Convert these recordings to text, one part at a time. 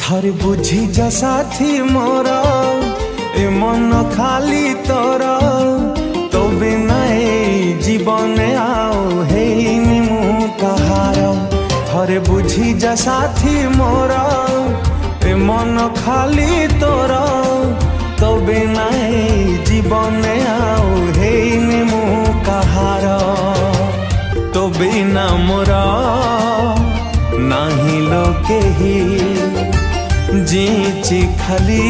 थर बुझी जा साथी मोरा ए मन खाली तोरा तो बिना जीवन आओ हे निमु कहार। थर बुझी जा साथी मोरा ए मन खाली तोरा तो बिना जीवन आओ हे निमु कहार। तो बिना मोरा नाही लोके ही जीची खाली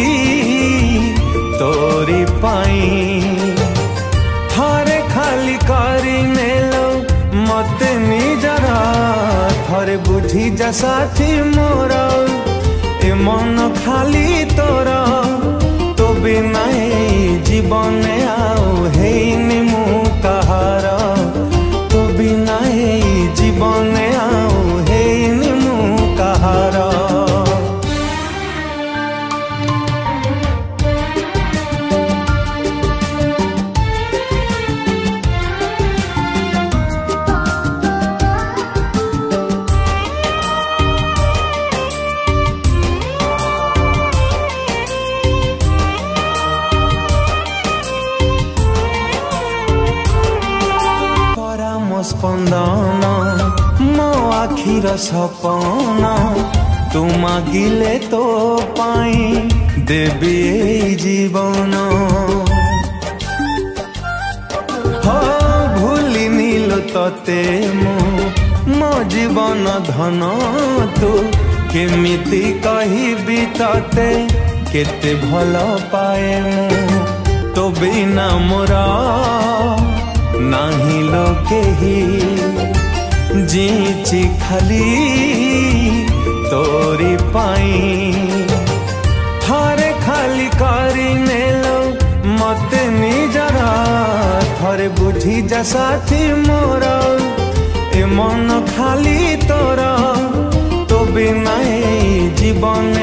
तोरी पाई। थरे खाली करी नेलो मत निजरा थरे बुझी जा साथी मोरा ए मन खाली तोरा तो बिना जीवन आओ हे निमु कहार। तो बिना जीवन आओ हे निमु कहार। स्पंदन मो आखिर सपन तू मागिले तो पाई देवी जीवन। हो भूली नील तते मो जीवन धन तू केमिति कहिबी तते केते भल पाए मु। तो बिना मोरा नाही लोके ही जीची खाली तोरी पाई। थरे खाली करी नेलो मत निजरा थरे बुझी जा साथी मोरा ए मन खाली तोरा तो बिना जीवन